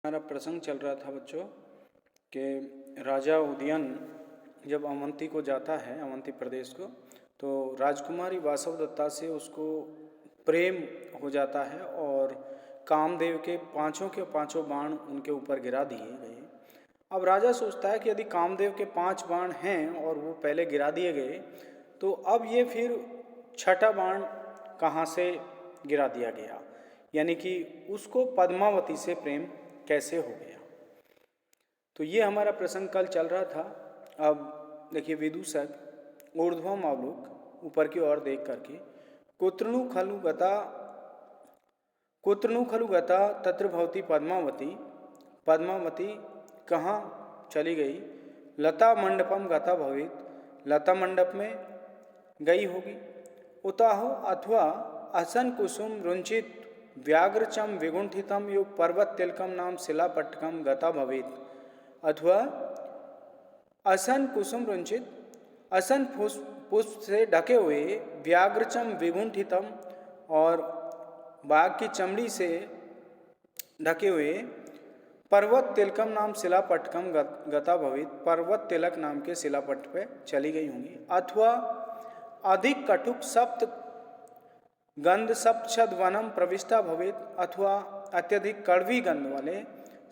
हमारा प्रसंग चल रहा था बच्चों कि राजा उदयन जब अवंती को जाता है, अवंती प्रदेश को, तो राजकुमारी वासवदत्ता से उसको प्रेम हो जाता है और कामदेव के पांचों बाण उनके ऊपर गिरा दिए गए। अब राजा सोचता है कि यदि कामदेव के 5 बाण हैं और वो पहले गिरा दिए गए तो अब ये फिर छठा बाण कहाँ से गिरा दिया गया, यानी कि उसको पद्मावती से प्रेम कैसे हो गया। तो ये हमारा प्रसंग कल चल रहा था। अब देखिए, विदूषक ऊर्ध्वम अवलोक ऊपर की ओर देख करके कुत्रनु खलु गता तत्र भवती पद्मावती, पद्मावती कहाँ चली गई। लता मंडपम गता भवेत, लता मंडप में गई होगी। उताहो अथवा असन कुसुम रुंचित व्याघ्रचम विगुंठितम यो पर्वत तिलकम नाम शिलापट्टकम गता भवेत, अथवा असन कुसुम रुंचित, असन पुष्प से ढके हुए व्याघ्रचम विगुंठितम और बाघ की चमड़ी से ढके हुए पर्वत तिलकम नाम शिलापट्टकम गता भवेत, पर्वत तिलक नाम के शिलापट्ट पे चली गई होंगी। अथवा अधिक कटुक सप्त गंध सप्तछद वनम प्रविष्टा भवेत, अथवा अत्यधिक कड़वी गंध वाले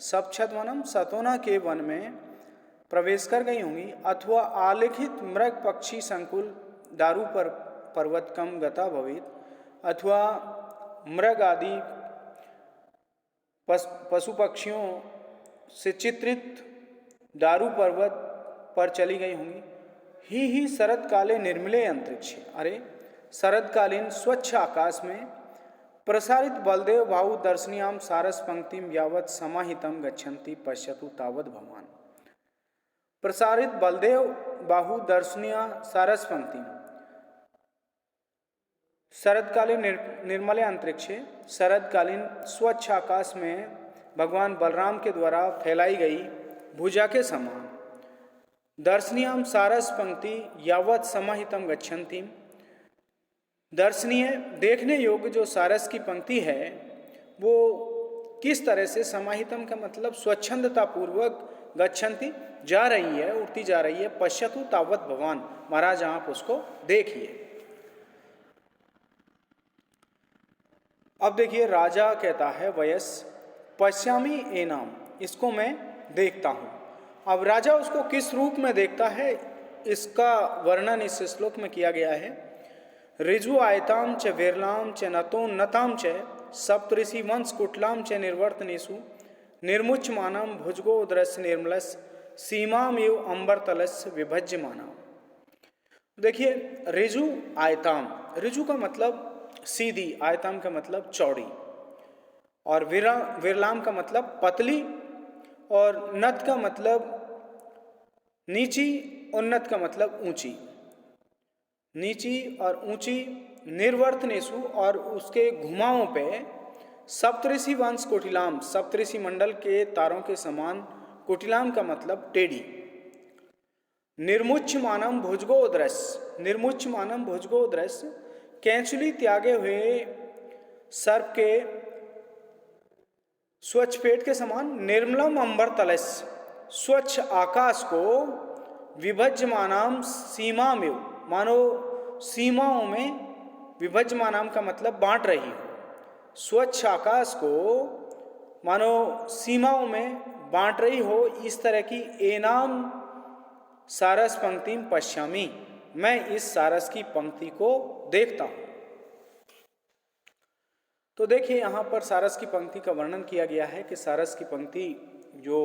सप्तछद वनम सतोना के वन में प्रवेश कर गई होंगी। अथवा आलेखित मृग पक्षी संकुल दारू पर पर्वतकम गता भवेत, अथवा मृग आदि पशु पक्षियों से चित्रित दारू पर्वत पर चली गई होंगी। ही शरद काले निर्मले अंतरिक्ष, अरे शरदकालीन स्वच्छ आकाश में प्रसारित बलदेव बाहु दर्शनीयाम सारस पंक्तिम यावत समाहितम गच्छन्ति पश्यतु तावत भगवान। प्रसारित बलदेव बाहु दर्शनीय सारस पंक्ति, शरदकालीन निर्मले अंतरिक्ष, शरदकालीन स्वच्छ आकाश में भगवान बलराम के द्वारा फैलाई गई भुजा के समान दर्शनीयाम सारस पंक्ति यावत समाहितम गच्छन्ति, दर्शनीय देखने योग्य जो सारस की पंक्ति है वो किस तरह से, समाहितम का मतलब स्वच्छंदता पूर्वक, गच्छन्ति जा रही है, उड़ती जा रही है, पश्यतु तावत भगवान, महाराज आप उसको देखिए। अब देखिए, राजा कहता है वयस पश्यामी एनाम, इसको मैं देखता हूँ। अब राजा उसको किस रूप में देखता है इसका वर्णन इस श्लोक में किया गया है। ऋजु आयताम च विरलाम च नतोन्नताम च सप्तऋषि वंश कुटलाम च निर्वर्तनेषु निर्मुच्यमानम भुजगोदरस्य निर्मलस सीमामेव अंबरतलस्य विभज्यमानम। देखिए, ऋजु आयताम, ऋजु का मतलब सीधी, आयताम का मतलब चौड़ी, और विरलाम का मतलब पतली, और नत का मतलब नीची, उन्नत का मतलब ऊंची, नीची और ऊंची, निर्वर्तनेशु और उसके घुमावों पे, सप्तऋषि वंश कोटिलाम, सप्तऋषि मंडल के तारों के समान, कोटिलाम का मतलब टेढ़ी, निर्मुच्च मानम भुजगोदरस्य, निर्मुच्च मानम भुजगोदरस्य, कैंचुली त्यागे हुए सर्प के स्वच्छ पेट के समान, निर्मलम अंबर तलस्य, स्वच्छ आकाश को, विभज्यमानाम सीमा में, मानो सीमाओं में, विभज्यमानाम का मतलब बांट रही हो, स्वच्छ आकाश को मानो सीमाओं में बांट रही हो, इस तरह की एनाम सारस पंक्तिम पश्यामी, मैं इस सारस की पंक्ति को देखता हूं। तो देखिए, यहाँ पर सारस की पंक्ति का वर्णन किया गया है कि सारस की पंक्ति जो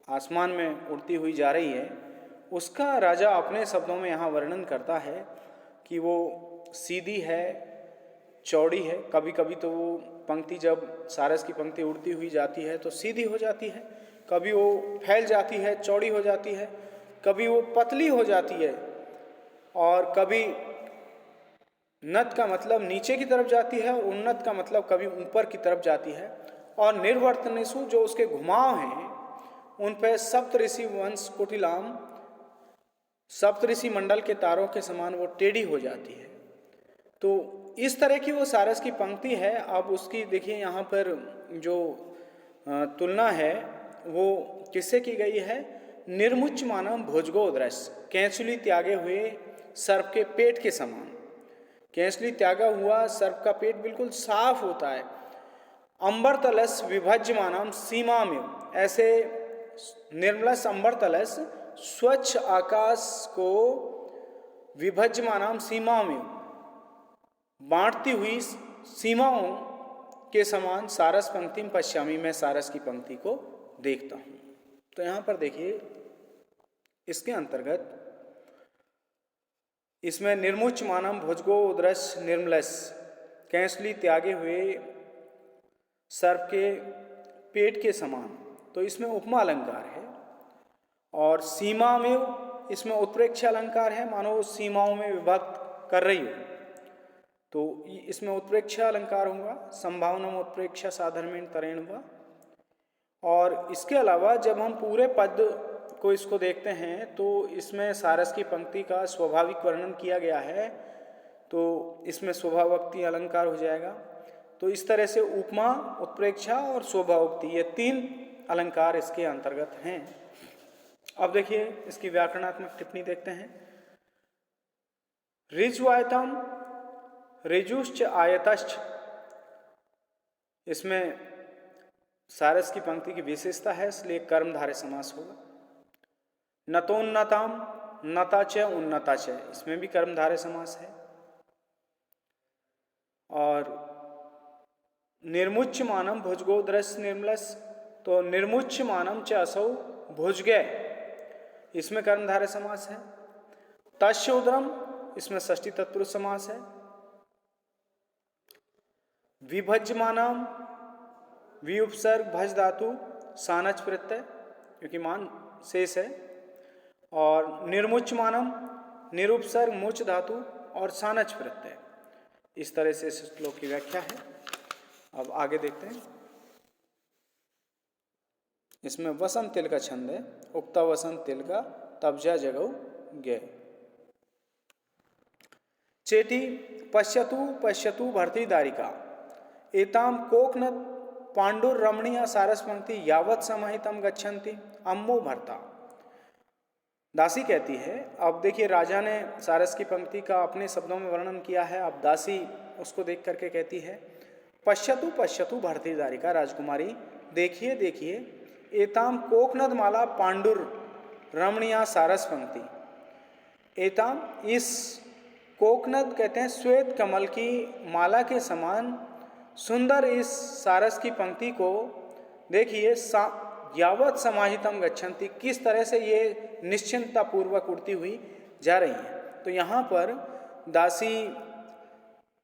आसमान में उड़ती हुई जा रही है उसका राजा अपने शब्दों में यहाँ वर्णन करता है कि वो सीधी है, चौड़ी है। कभी कभी तो वो पंक्ति, जब सारस की पंक्ति उड़ती हुई जाती है तो सीधी हो जाती है, कभी वो फैल जाती है, चौड़ी हो जाती है, कभी वो पतली हो जाती है, और कभी नत का मतलब नीचे की तरफ जाती है और उन्नत का मतलब कभी ऊपर की तरफ जाती है। और निर्वर्तनेशु, जो उसके घुमाव हैं उन पर सप्तऋषि वंश कुटिलाम, सप्तऋषि मंडल के तारों के समान वो टेढ़ी हो जाती है। तो इस तरह की वो सारस की पंक्ति है। अब उसकी देखिए यहाँ पर जो तुलना है वो किससे की गई है? निर्मुच्च मानम भुजगो दृश्य, कैंचुली त्यागे हुए सर्प के पेट के समान। कैंचुली त्यागा हुआ सर्प का पेट बिल्कुल साफ होता है। अंबर तलस विभज्यमानम सीमा में, ऐसे निर्मलस अंबर तलस स्वच्छ आकाश को विभज्यमानम सीमा में, बांटती हुई सीमाओं के समान सारस पंक्ति पश्यामी, मैं सारस की पंक्ति को देखता हूँ। तो यहाँ पर देखिए इसके अंतर्गत इसमें निर्मुच्च मानम भुजगो उदरस निर्मलस, कैंसली त्यागे हुए सर्प के पेट के समान, तो इसमें उपमा अलंकार है। और सीमा में इसमें उत्प्रेक्ष अलंकार है, मानो सीमाओं में विभक्त कर रही हो, तो इसमें उत्प्रेक्ष अलंकार होगा। संभावना में उत्प्रेक्ष साधर्मेण तरेण हुआ। और इसके अलावा जब हम पूरे पद को इसको देखते हैं तो इसमें सारस की पंक्ति का स्वाभाविक वर्णन किया गया है, तो इसमें स्वभावोक्ति अलंकार हो जाएगा। तो इस तरह से उपमा, उत्प्रेक्षा और स्वभावोक्ति, ये 3 अलंकार इसके अंतर्गत हैं। अब देखिए इसकी व्याकरणात्मक टिप्पणी देखते हैं। ऋज्वायतम ऋजुश्च आयतश्च, इसमें सारस की पंक्ति की विशेषता है, इसलिए कर्मधारय समास होगा। नतोन्नताम, नता च उन्नता च, इसमें भी कर्मधारय समास है। और निर्मुच्च मानम भुजगो दृश्य निर्मलस, तो निर्मुच्च मानम च असौ भुजगे, इसमें कर्मधारय समास है। तस्य उदरम, इसमें षष्ठी तत्पुरुष समास है। विभज्यमानम, वि उपसर्ग भज धातु सानच प्रत्यय, क्योंकि मान शेष है। और निर्मुच्च मानम, निरुपसर्ग मुच धातु और सानच प्रत्यय। इस तरह से इस श्लोक की व्याख्या है। अब आगे देखते हैं। इसमें वसंत तिल का छंद है। उक्ता वसंत तिल का तबजा जगौ गे। चेटी पश्यतु पश्यतु भर्ती दारिका, एताम कोकन पांडुर रमणीय सारस पंक्ति यावत समाहितम गच्छन्ति अम्मो भर्ता। दासी कहती है, अब देखिए राजा ने सारस की पंक्ति का अपने शब्दों में वर्णन किया है, अब दासी उसको देख करके कहती है, पश्यतु पश्यतु भर्ती दारिका, राजकुमारी देखिए देखिए, एताम कोकनद माला पांडुर रमणीया सारस पंक्ति। एताम, इस कोकनद कहते हैं श्वेत कमल की माला के समान सुंदर इस सारस की पंक्ति को देखिए, यावत समाहितम गच्छन्ति, किस तरह से ये निश्चिंतता पूर्वक उड़ती हुई जा रही है। तो यहाँ पर दासी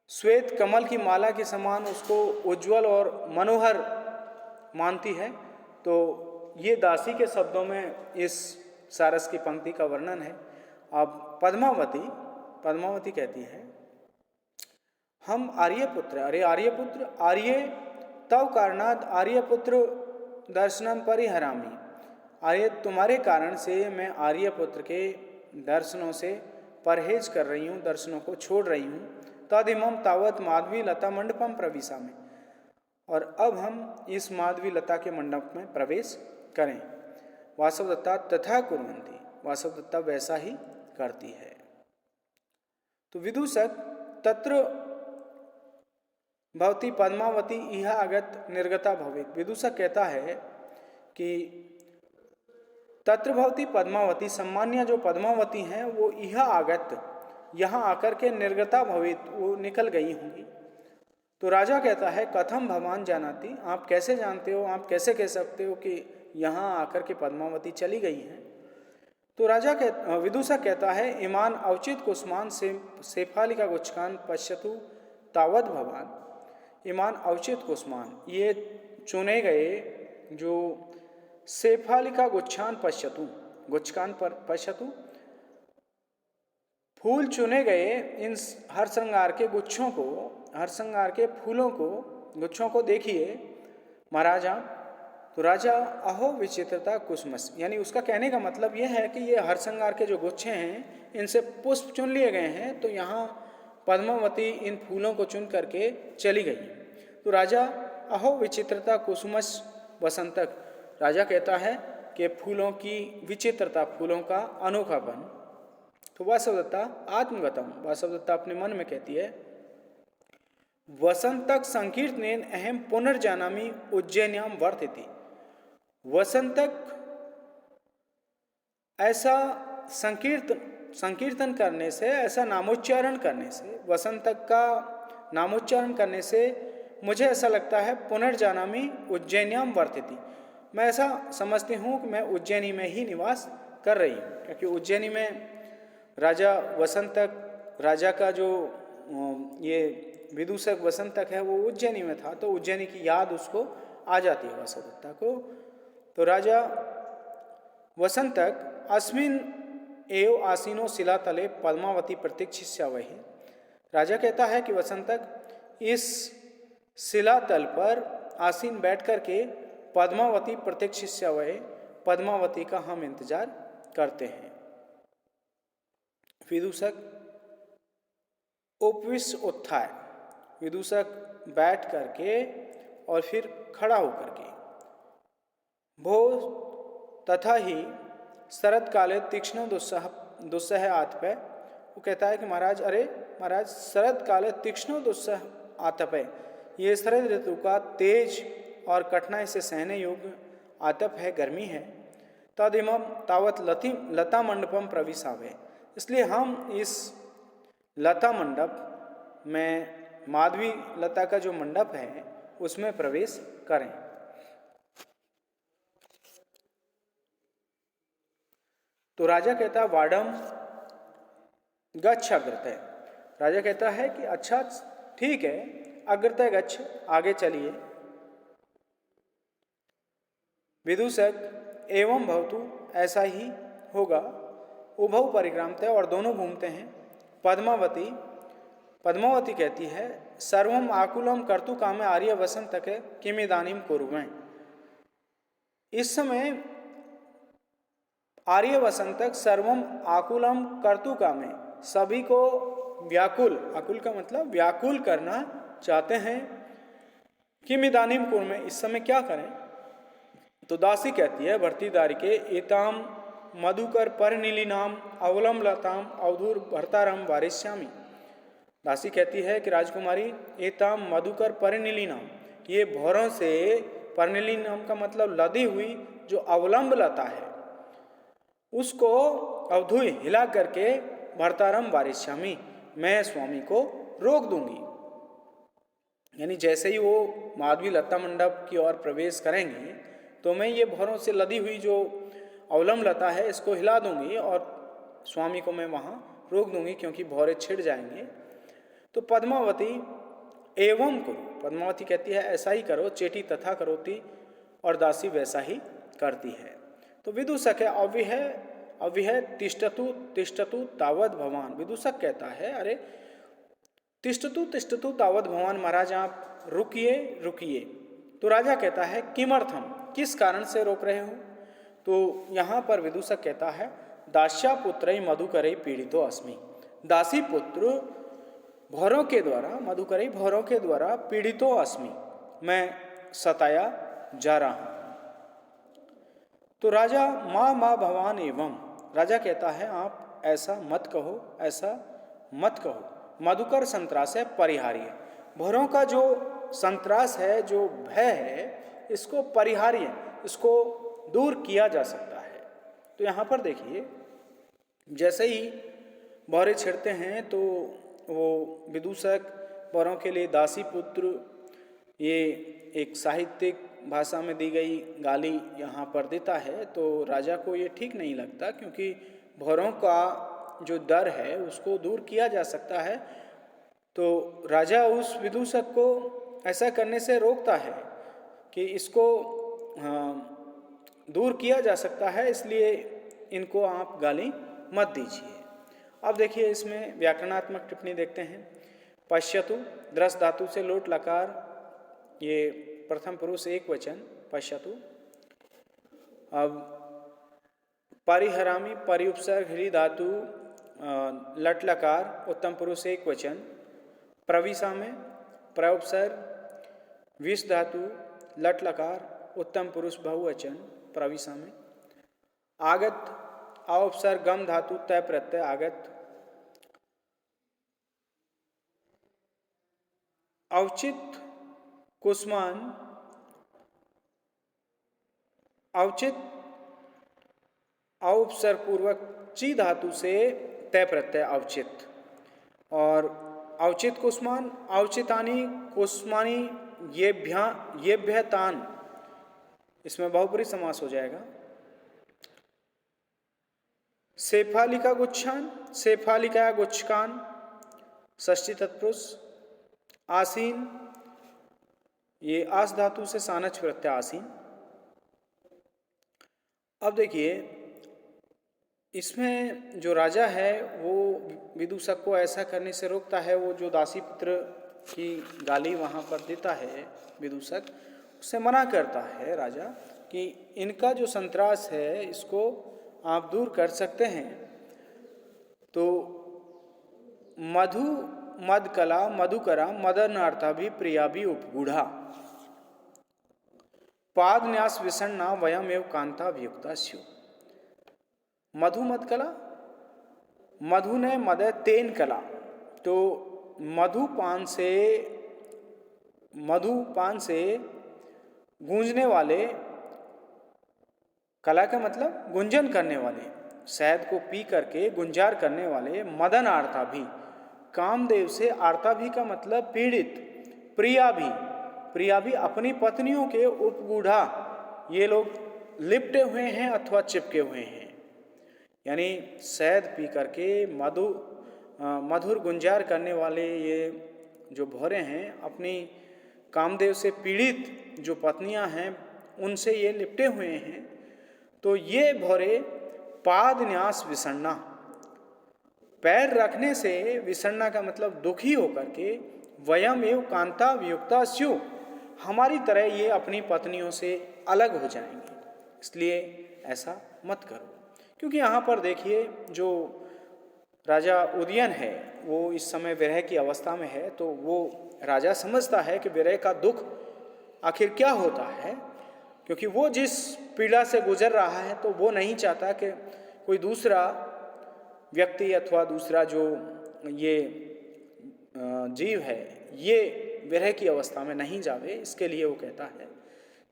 श्वेत कमल की माला के समान उसको उज्जवल और मनोहर मानती है। तो ये दासी के शब्दों में इस सारस की पंक्ति का वर्णन है। अब पद्मावती कहती है, हम आर्यपुत्र, अरे आर्यपुत्र, आर्य तव कारणाद आर्यपुत्र दर्शनम परिहरामी, आर्य तुम्हारे कारण से मैं आर्यपुत्र के दर्शनों से परहेज कर रही हूँ, दर्शनों को छोड़ रही हूँ। तदिमम तावत माधवी लता मंडपम प्रविशामि, और अब हम इस माधवी लता के मंडप में प्रवेश करें। वासवदत्ता तथा कुर्वन्ति, वासवदत्ता वैसा ही करती है। तो विदूषक तत्र भवती पद्मावती इह आगत निर्गता भवेत, विदूषक कहता है कि तत्र भवती पद्मावती, सम्मान्य जो पद्मावती हैं वो इह आगत, यहाँ आकर के निर्गता भवेत, वो निकल गई होंगी। तो राजा कहता है, कथम भगवान जानाति, आप कैसे जानते हो, आप कैसे कह सकते हो कि यहाँ आकर के पद्मावती चली गई हैं। तो विदूषक कहता है, इमान अवचित कुष्मान शेफालिका गुच्छकान पश्यतु तावद भगवान, इमान अवचित कुष्मान, ये चुने गए जो शेफालिका गुच्छान पश्यतु, गुच्छकान पर पश्यतु, फूल चुने गए इन हर श्रृंगार के गुच्छों को, हर श्रृंगार के फूलों को, गुच्छों को देखिए महाराजा। तो राजा अहो विचित्रता कुसुमस, यानी उसका कहने का मतलब यह है कि ये हर श्रृंगार के जो गुच्छे हैं इनसे पुष्प चुन लिए गए हैं, तो यहाँ पद्मावती इन फूलों को चुन करके चली गई। तो राजा अहो विचित्रता कुसुमस वसंतक। राजा कहता है कि फूलों की विचित्रता, फूलों का अनोखापन। तो वासवदत्ता आत्मगतम, वासवदत्ता अपने मन में कहती है, वसंतक संकीर्तनेन अहम पुनर्जानामि उज्जैन्याम वर्तिति। वसंतक ऐसा संकीर्तन करने से, ऐसा नामोच्चारण करने से, वसंतक का नामोच्चारण करने से मुझे ऐसा लगता है पुनर्जानामि उज्जैन्याम वर्तिति, मैं ऐसा समझती हूँ कि मैं उज्जैनी में ही निवास कर रही हूँ, क्योंकि उज्जैनी में राजा वसंतक, राजा का जो ये विदूषक वसंतक है वो उज्जैनी में था, तो उज्जैनी की याद उसको आ जाती है वासवदत्ता को। तो राजा वसंतक अस्मिन एव आसीनो शिलातले पद्मावती प्रतीक्षिष्या वही। राजा कहता है कि वसंतक इस शिलातल पर आसीन बैठ करके पद्मावती प्रतीक्षिष्या वही, पद्मावती का हम इंतजार करते हैं। विदूषक उपविष्ट उत्थाय, विदूषक बैठ करके और फिर खड़ा होकर के, भो तथा ही शरद काले तीक्ष्ण दुस्सह आतपे, वो कहता है कि महाराज, अरे महाराज, शरद काले तीक्ष्ण दुस्सह आतपे, ये शरद ऋतु का तेज और कठिनाई से सहने योग्य आतप है, गर्मी है। तदिमम तावत लता मंडपम प्रविशावे, इसलिए हम इस लता मंडप में, माधवी लता का जो मंडप है उसमें प्रवेश करें। तो राजा कहता है वाडम गच्छ अग्रतः, राजा कहता है कि अच्छा ठीक है, अग्रतः गच्छ, आगे चलिए। विदूषक एवं भवतु, ऐसा ही होगा। उभव परिक्रामते, और दोनों घूमते हैं। पद्मावती, पद्मावती कहती है सर्वम आकुलम कर्तु कामे आर्य वसंतक किमिदानीम कुर्वें, इस समय आर्य वसंतक सर्वम आकुलम कर्तु कामे, सभी को व्याकुल, आकुल का मतलब व्याकुल करना चाहते हैं। किमिदानीम कुर्वें, इस समय क्या करें। तो दासी कहती है भर्तीदारी के एताम मधुकर परनीली नाम अवलम लताम अवधूर भर्तारम वारिष्यामी। दासी कहती है कि राजकुमारी एताम मधुकर परनीली नाम, ये भौरों से, परनीली नाम का मतलब लदी हुई जो अवलंब लता है, उसको अवधुई हिला करके भर्तारम वारिष्यामी, मैं स्वामी को रोक दूंगी। यानी जैसे ही वो माधवी लता मंडप की ओर प्रवेश करेंगे तो मैं ये भौरों से लदी हुई जो अवलंब लता है इसको हिला दूंगी और स्वामी को मैं वहाँ रोक दूंगी, क्योंकि भौरे छिड़ जाएंगे। तो पद्मावती एवं करो, पद्मावती कहती है ऐसा ही करो, चेटी तथा करोती, और दासी वैसा ही करती है। तो विदूषक है अविह तिष्ठतु तिष्ठतु तावद भवान, विदूषक कहता है अरे तिष्ठतु तिष्ठतु तावद भवान, महाराज आप रुकिए रुकिए। तो राजा कहता है किमर्थम, किस कारण से रोक रहे हो। तो यहाँ पर विदूषक कहता है दास्या पुत्र मधुकरई पीड़ितो अस्मि, दासी पुत्र भौरों के द्वारा, मधुकरई भौरों के द्वारा पीड़ितो अस्मि, मैं सताया जा रहा हूँ। तो राजा माँ भवान एवं, राजा कहता है आप ऐसा मत कहो, ऐसा मत कहो, मधुकर संत्रास है परिहार्य, भौरों का जो संत्रास है, जो भय है, इसको परिहार्य, इसको दूर किया जा सकता है। तो यहाँ पर देखिए जैसे ही भौरे छिड़ते हैं तो वो विदूषक भौरों के लिए दासी पुत्र, ये एक साहित्यिक भाषा में दी गई गाली यहाँ पर देता है। तो राजा को ये ठीक नहीं लगता, क्योंकि भौरों का जो डर है उसको दूर किया जा सकता है। तो राजा उस विदूषक को ऐसा करने से रोकता है कि इसको दूर किया जा सकता है, इसलिए इनको आप गाली मत दीजिए। अब देखिए इसमें व्याकरणात्मक टिप्पणी देखते हैं। पश्यतु द्रस धातु से लोट लकार, ये प्रथम पुरुष एक वचन पश्यतु। अब परिहरामी परिउपसर्ग हृ धातु लट लकार उत्तम पुरुष एक वचन। प्रविशा में प्रउपसर्ग विष धातु लट लकार उत्तम पुरुष बहुवचन प्रविशा में। आगत औपसर्ग गम धातु तय प्रत्यय आगत। औचित कुसुमान औचित औपसर्ग पूर्वक ची धातु से तय प्रत्यय औचित। और औचित कुसुमान औचितानी कुसुमानी येभ्य तान, इसमें बहुब्रीहि समास हो जाएगा। सेफालिका गुच्छान सेफालिका गुच्छकान षष्ठी तत्पुरुष। आसीन ये आस धातु से सानच प्रत्यय आसीन। अब देखिए इसमें जो राजा है वो विदूषक को ऐसा करने से रोकता है। वो जो दासी पुत्र की गाली वहाँ पर देता है विदूषक, उससे मना करता है राजा कि इनका जो संतरास है इसको आप दूर कर सकते हैं। तो मधु मदकला मधुकरा मदनार्था भी प्रिया भी उपगूढ़ा पाद न्यास विषण्णा वयम एव कांता अभियुक्ता स्यु। मधु मदकला, मधु ने मदय तेन कला, तो मधुपान से गूंजने वाले, कला का मतलब गुंजन करने वाले, शहद को पी करके गुंजार करने वाले। मदन आर्ता भी, कामदेव से आर्ता भी का मतलब पीड़ित। प्रिया भी अपनी पत्नियों के उपगूढ़ा, ये लोग लिपटे हुए हैं अथवा चिपके हुए हैं। यानी शहद पी करके मधुर गुंजार करने वाले ये जो भौरे हैं, अपनी कामदेव से पीड़ित जो पत्नियां हैं उनसे ये लिपटे हुए हैं। तो ये भौरे पाद न्यास विषण्णा, पैर रखने से, विषण्णा का मतलब दुखी होकर के, वयम एव कांता वियुक्ता स्यु, हमारी तरह ये अपनी पत्नियों से अलग हो जाएंगे, इसलिए ऐसा मत करो। क्योंकि यहाँ पर देखिए जो राजा उदयन है वो इस समय विरह की अवस्था में है। तो वो राजा समझता है कि विरह का दुख आखिर क्या होता है, क्योंकि वो जिस पीड़ा से गुजर रहा है तो वो नहीं चाहता कि कोई दूसरा व्यक्ति अथवा दूसरा जो ये जीव है ये विरह की अवस्था में नहीं जावे। इसके लिए वो कहता है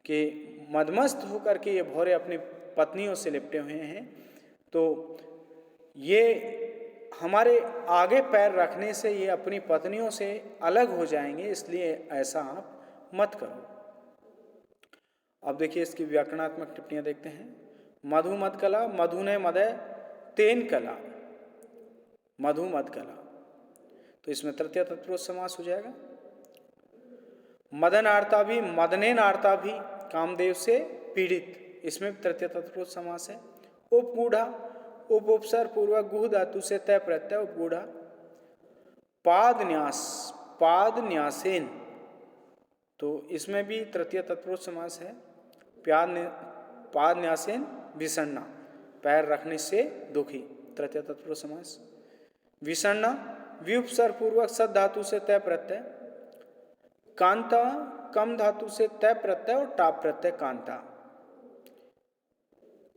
कि मदमस्त होकर के ये भौरे अपनी पत्नियों से लिपटे हुए हैं, तो ये हमारे आगे पैर रखने से ये अपनी पत्नियों से अलग हो जाएंगे, इसलिए ऐसा आप मत करो। अब देखिए इसकी व्याकरणात्मक टिप्पणियां देखते हैं। मधु मद कला, मधु ने मदय तेन कला, मधु मद कला, तो इसमें तृतीय तत्पुरुष समास हो जाएगा। मदन आर्ता भी, मदनेन आर्ता भी, कामदेव से पीड़ित, इसमें तृतीय तत्पुरुष समास है। उपगूढ़ा, उपसर्ग पूर्वक गुह धातु से तय प्रत्यय उपगूढ़ा। पाद न्यास, पाद न्यासेन, तो इसमें भी तृतीय तत्पुरुष समास है। पाद न्यासेन विषण्णा, पैर रखने से दुखी, तृतीय तत्पुरुष समास। विषण्णा व्युपसर्ग पूर्वक सद धातु से तय प्रत्यय। कांता कम धातु से तय प्रत्यय और टाप प्रत्यय कांता।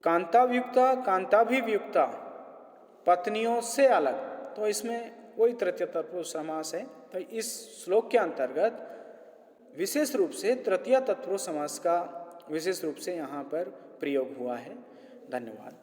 कांता वियुक्ता, कांता भी वियुक्ता, पत्नियों से अलग, तो इसमें वही तृतीय तत्पुरुष समास है। तो इस श्लोक के अंतर्गत विशेष रूप से तृतीय तत्पुरुष समास का विशेष रूप से यहाँ पर प्रयोग हुआ है। धन्यवाद।